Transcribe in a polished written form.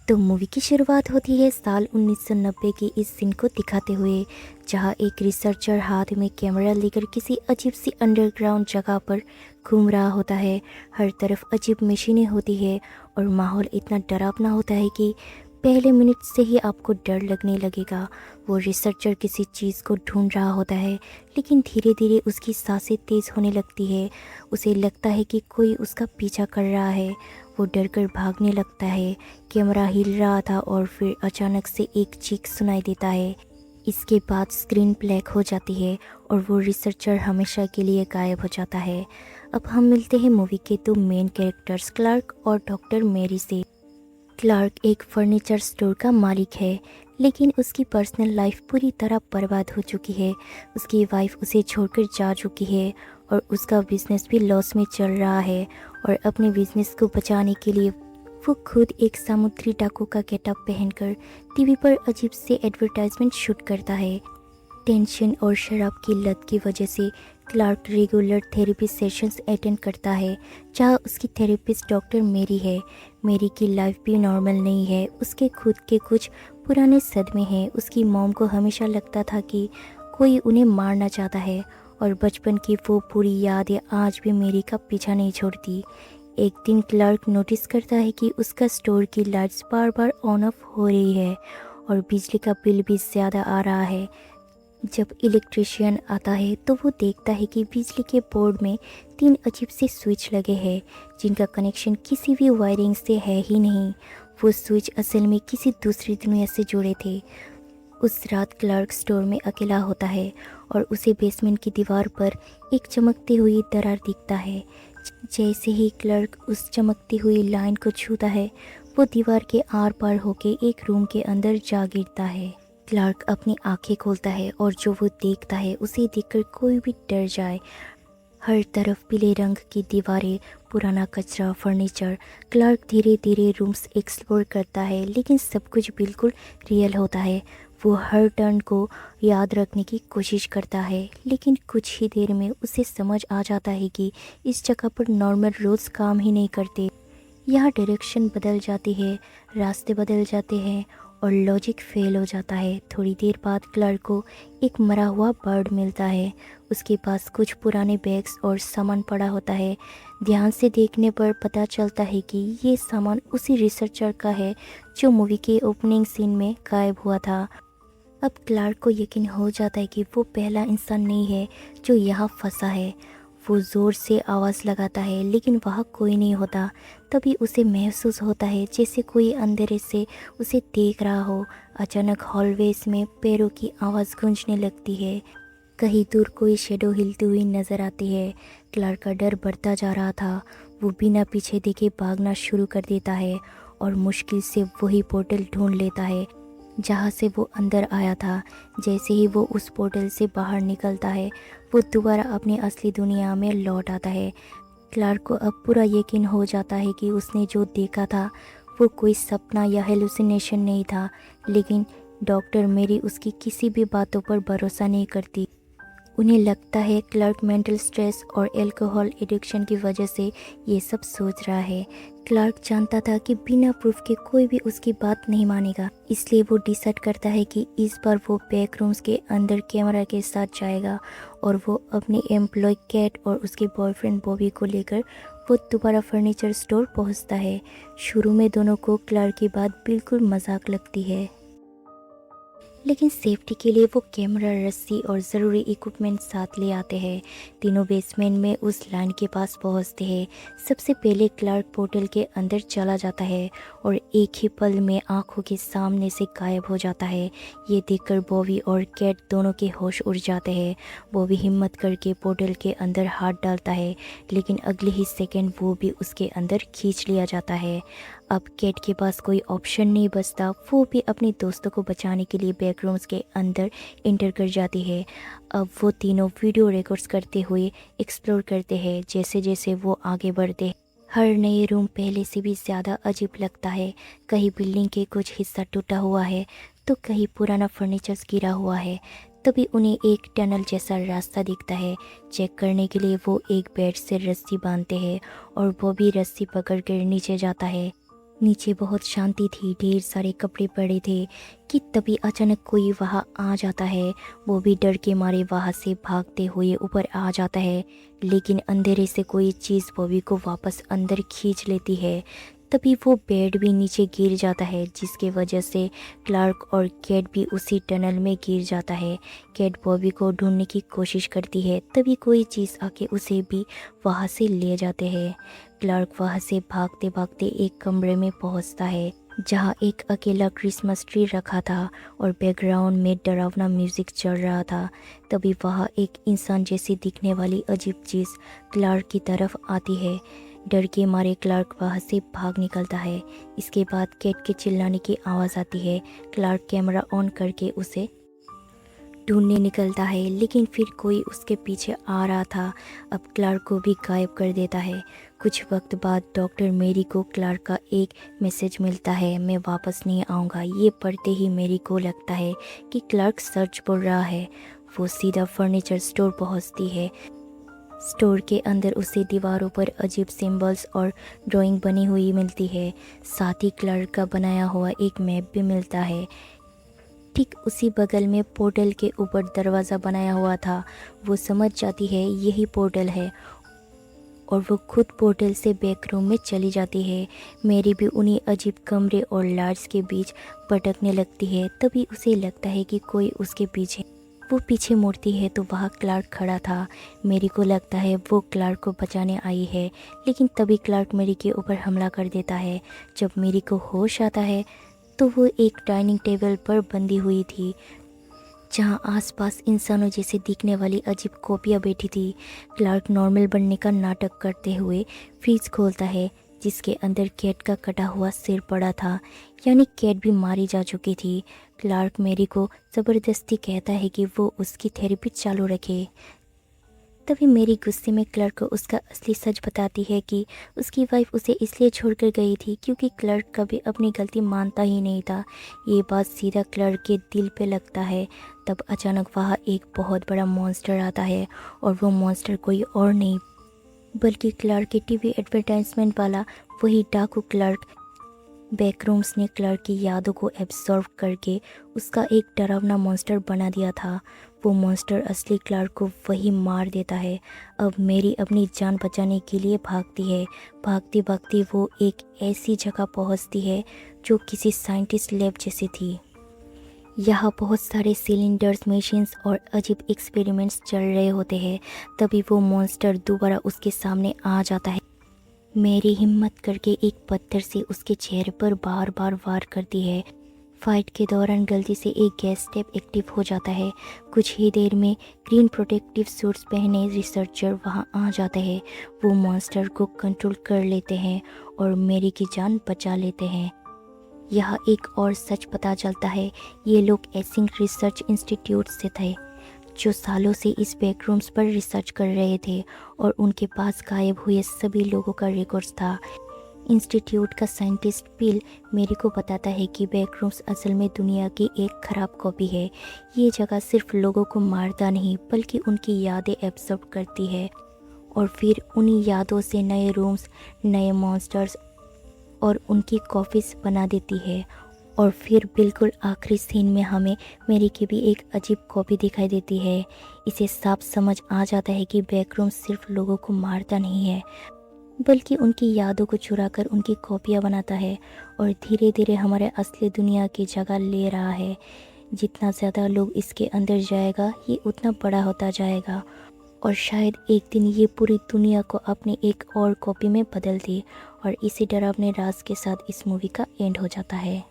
तो मूवी की शुरुआत होती है साल 1990 के इस सीन को दिखाते हुए, जहां एक रिसर्चर हाथ में कैमरा लेकर किसी अजीब सी अंडरग्राउंड जगह पर घूम रहा होता है। हर तरफ अजीब मशीनें होती है और माहौल इतना डरावना होता है कि पहले मिनट से ही आपको डर लगने लगेगा। वो रिसर्चर किसी चीज़ को ढूंढ रहा होता है, लेकिन धीरे धीरे उसकी सांसें तेज़ होने लगती है। उसे लगता है कि कोई उसका पीछा कर रहा है। वो डरकर भागने लगता है। कैमरा हिल रहा था और फिर अचानक से एक चीख सुनाई देता है। इसके बाद स्क्रीन ब्लैक हो जाती है और वो रिसर्चर हमेशा के लिए गायब हो जाता है। अब हम मिलते हैं मूवी के दो मेन कैरेक्टर्स क्लार्क और डॉक्टर मैरी से। क्लार्क एक फर्नीचर स्टोर का मालिक है, लेकिन उसकी पर्सनल लाइफ पूरी तरह बर्बाद हो चुकी है। उसकी वाइफ उसे छोड़कर जा चुकी है और उसका बिजनेस भी लॉस में चल रहा है। और अपने बिजनेस को बचाने के लिए वो खुद एक समुद्री डाकू का गेटअप पहनकर टीवी पर अजीब से एडवर्टाइजमेंट शूट करता है। टेंशन और शराब की लत की वजह से Clark regular therapy sessions attend करता है, जहां उसकी थेरेपिस्ट डॉक्टर मेरी है। मेरी की लाइफ भी नॉर्मल नहीं है। उसके खुद के कुछ पुराने सदमे हैं। उसकी मॉम को हमेशा लगता था कि कोई उन्हें मारना चाहता है और बचपन की वो पूरी यादें आज भी मेरी का पीछा नहीं छोड़ती। एक दिन क्लार्क नोटिस करता है कि उसका स्टोर की lights bar bar on off हो रही है और बिजली का बिल भी ज़्यादा आ रहा है। जब इलेक्ट्रिशियन आता है तो वो देखता है कि बिजली के बोर्ड में 3 अजीब से स्विच लगे हैं, जिनका कनेक्शन किसी भी वायरिंग से है ही नहीं। वो स्विच असल में किसी दूसरी दुनिया से जुड़े थे। उस रात क्लार्क स्टोर में अकेला होता है और उसे बेसमेंट की दीवार पर एक चमकती हुई दरार दिखता है। जैसे ही क्लार्क उस चमकती हुई लाइन को छूता है, वो दीवार के आर पार होके एक रूम के अंदर जा गिरता है। क्लार्क अपनी आंखें खोलता है और जो वो देखता है उसे देखकर कोई भी डर जाए। हर तरफ पीले रंग की दीवारें, पुराना कचरा, फर्नीचर। क्लार्क धीरे धीरे रूम्स एक्सप्लोर करता है, लेकिन सब कुछ बिल्कुल रियल होता है। वो हर टर्न को याद रखने की कोशिश करता है, लेकिन कुछ ही देर में उसे समझ आ जाता है कि इस जगह पर नॉर्मल रोड्स काम ही नहीं करते। यहाँ डायरेक्शन बदल जाती है, रास्ते बदल जाते हैं और लॉजिक फेल हो जाता है। थोड़ी देर बाद क्लार्क को एक मरा हुआ बर्ड मिलता है। उसके पास कुछ पुराने बैग्स और सामान पड़ा होता है। ध्यान से देखने पर पता चलता है कि ये सामान उसी रिसर्चर का है जो मूवी के ओपनिंग सीन में गायब हुआ था। अब क्लार्क को यकीन हो जाता है कि वो पहला इंसान नहीं है जो यहाँ फंसा है। वो ज़ोर से आवाज़ लगाता है, लेकिन वहाँ कोई नहीं होता। तभी उसे महसूस होता है जैसे कोई अंधेरे से उसे देख रहा हो। अचानक हॉलवेज में पैरों की आवाज़ गूंजने लगती है। कहीं दूर कोई शेडो हिलती हुई नज़र आती है। क्लार्क का डर बढ़ता जा रहा था। वो बिना पीछे देखे भागना शुरू कर देता है और मुश्किल से वही पोर्टल ढूंढ लेता है जहाँ से वो अंदर आया था। जैसे ही वो उस पोर्टल से बाहर निकलता है, वो दोबारा अपनी असली दुनिया में लौट आता है। क्लार्क को अब पूरा यकीन हो जाता है कि उसने जो देखा था वो कोई सपना या हेलुसिनेशन नहीं था, लेकिन डॉक्टर मेरी उसकी किसी भी बातों पर भरोसा नहीं करती। उन्हें लगता है क्लार्क मेंटल स्ट्रेस और अल्कोहल एडिक्शन की वजह से ये सब सोच रहा है। क्लार्क जानता था कि बिना प्रूफ के कोई भी उसकी बात नहीं मानेगा, इसलिए वो डिसाइड करता है कि इस बार वो बैक रूम्स के अंदर कैमरा के साथ जाएगा और वो अपने एम्प्लॉय कैट और उसके बॉयफ्रेंड बॉबी को लेकर वो दोबारा फर्नीचर स्टोर पहुंचता है। शुरू में दोनों को क्लार्क की बात बिल्कुल मजाक लगती है, लेकिन सेफ्टी के लिए वो कैमरा, रस्सी और ज़रूरी इक्विपमेंट साथ ले आते हैं। तीनों बेसमेंट में उस लाइन के पास पहुंचते हैं। सबसे पहले क्लार्क पोर्टल के अंदर चला जाता है और एक ही पल में आंखों के सामने से गायब हो जाता है। ये देखकर बॉबी और कैट दोनों के होश उड़ जाते हैं। बॉबी हिम्मत करके पोर्टल के अंदर हाथ डालता है, लेकिन अगले ही सेकंड वो भी उसके अंदर खींच लिया जाता है। अब कैट के पास कोई ऑप्शन नहीं बचता। वो भी अपने दोस्तों को बचाने के लिए बैकरूम्स के अंदर एंटर कर जाती है। अब वो तीनों वीडियो रिकॉर्ड्स करते हुए एक्सप्लोर करते हैं। जैसे जैसे वो आगे बढ़ते हैं, हर नए रूम पहले से भी ज़्यादा अजीब लगता है। कहीं बिल्डिंग के कुछ हिस्सा टूटा हुआ है तो कहीं पुराना फर्नीचर गिरा हुआ है। तभी उन्हें एक टनल जैसा रास्ता दिखता है। चेक करने के लिए वो एक बेड से रस्सी बांधते हैं और वो भी रस्सी पकड़ कर नीचे जाता है। नीचे बहुत शांति थी, ढेर सारे कपड़े पड़े थे कि तभी अचानक कोई वहाँ आ जाता है। वो भी डर के मारे वहाँ से भागते हुए ऊपर आ जाता है, लेकिन अंधेरे से कोई चीज़ बॉबी को वापस अंदर खींच लेती है। तभी वो बेड भी नीचे गिर जाता है, जिसके वजह से क्लार्क और कैट भी उसी टनल में गिर जाता है। कैट बॉबी को ढूंढने की कोशिश करती है, तभी कोई चीज़ आके उसे भी वहाँ से ले जाते हैं। क्लार्क वहाँ से भागते भागते एक कमरे में पहुँचता है, जहाँ एक अकेला क्रिसमस ट्री रखा था और बैकग्राउंड में डरावना म्यूजिक चल रहा था। तभी वहाँ एक इंसान जैसी दिखने वाली अजीब चीज़ क्लार्क की तरफ आती है। डर के मारे क्लार्क वहाँ से भाग निकलता है। इसके बाद कैट के चिल्लाने की आवाज़ आती है। क्लार्क कैमरा ऑन करके उसे ढूंढने निकलता है, लेकिन फिर कोई उसके पीछे आ रहा था। अब क्लार्क को भी गायब कर देता है। कुछ वक्त बाद डॉक्टर मेरी को क्लार्क का एक मैसेज मिलता है, मैं वापस नहीं आऊँगा। ये पढ़ते ही मेरी को लगता है कि क्लार्क सच बोल रहा है। वो सीधा फर्नीचर स्टोर पहुँचती है। स्टोर के अंदर उसे दीवारों पर अजीब सिंबल्स और ड्राइंग बनी हुई मिलती है। साथ ही क्लार्क का बनाया हुआ एक मैप भी मिलता है। ठीक उसी बगल में पोर्टल के ऊपर दरवाज़ा बनाया हुआ था। वो समझ जाती है यही पोर्टल है और वो खुद पोर्टल से बैक रूम में चली जाती है। मेरी भी उन्हीं अजीब कमरे और लार्ड्स के बीच भटकने लगती है। तभी उसे लगता है कि कोई उसके पीछे। वो पीछे मुड़ती है तो वहाँ क्लार्क खड़ा था। मेरी को लगता है वो क्लार्क को बचाने आई है, लेकिन तभी क्लार्क मेरी के ऊपर हमला कर देता है। जब मेरी को होश आता है तो वो एक डाइनिंग टेबल पर बंधी हुई थी, जहाँ आसपास इंसानों जैसे दिखने वाली अजीब कॉपियाँ बैठी थी। क्लार्क नॉर्मल बनने का नाटक करते हुए फ्रिज खोलता है, जिसके अंदर कैट का कटा हुआ सिर पड़ा था, यानी कैट भी मारी जा चुकी थी। क्लार्क मेरी को ज़बरदस्ती कहता है कि वो उसकी थेरेपी चालू रखे। तभी मेरी गुस्से में क्लर्क को उसका असली सच बताती है कि उसकी वाइफ उसे इसलिए छोड़कर गई थी क्योंकि क्लर्क कभी अपनी गलती मानता ही नहीं था। ये बात सीधा क्लर्क के दिल पे लगता है। तब अचानक वहाँ एक बहुत बड़ा मॉन्स्टर आता है और वो मॉन्स्टर कोई और नहीं बल्कि क्लर्क के टीवी एडवर्टाइजमेंट वाला वही डाकू क्लर्क। बैकरूम्स ने क्लर्क की यादों को एब्जॉर्व करके उसका एक डरावना मॉन्स्टर बना दिया था। वो मॉन्स्टर असली क्लर्क को वही मार देता है। अब मेरी अपनी जान बचाने के लिए भागती है। भागती भागती वो एक ऐसी जगह पहुंचती है जो किसी साइंटिस्ट लैब जैसी थी। यहाँ बहुत सारे सिलेंडर्स, मशीन्स और अजीब एक्सपेरिमेंट्स चल रहे होते हैं। तभी वो मॉन्स्टर दोबारा उसके सामने आ जाता है। मेरी हिम्मत करके एक पत्थर से उसके चेहरे पर बार बार वार करती है। फाइट के दौरान गलती से एक गैस स्टेप एक्टिव हो जाता है। कुछ ही देर में ग्रीन प्रोटेक्टिव सूट्स पहने रिसर्चर वहां आ जाते हैं। वो मॉन्स्टर को कंट्रोल कर लेते हैं और मेरी की जान बचा लेते हैं। यहाँ एक और सच पता चलता है, ये लोग एसिंग रिसर्च इंस्टीट्यूट से थे, जो सालों से इस बैकरूम्स पर रिसर्च कर रहे थे और उनके पास गायब हुए सभी लोगों का रिकॉर्ड्स था। इंस्टीट्यूट का साइंटिस्ट बिल मेरी को बताता है कि बैकरूम्स असल में दुनिया की एक ख़राब कॉपी है। ये जगह सिर्फ लोगों को मारता नहीं बल्कि उनकी यादें एब्सॉर्ब करती है और फिर उन्हीं यादों से नए रूम्स, नए मॉन्स्टर्स और उनकी कॉपीज बना देती है। और फिर बिल्कुल आखिरी सीन में हमें मेरी की भी एक अजीब कॉपी दिखाई देती है। इसे साफ समझ आ जाता है कि बैकरूम सिर्फ लोगों को मारता नहीं है बल्कि उनकी यादों को चुरा कर उनकी कॉपियाँ बनाता है और धीरे धीरे हमारे असली दुनिया की जगह ले रहा है। जितना ज़्यादा लोग इसके अंदर जाएगा ये उतना बड़ा होता जाएगा और शायद एक दिन ये पूरी दुनिया को अपनी एक और कॉपी में बदल दे। और इसी डरावने राज के साथ इस मूवी का एंड हो जाता है।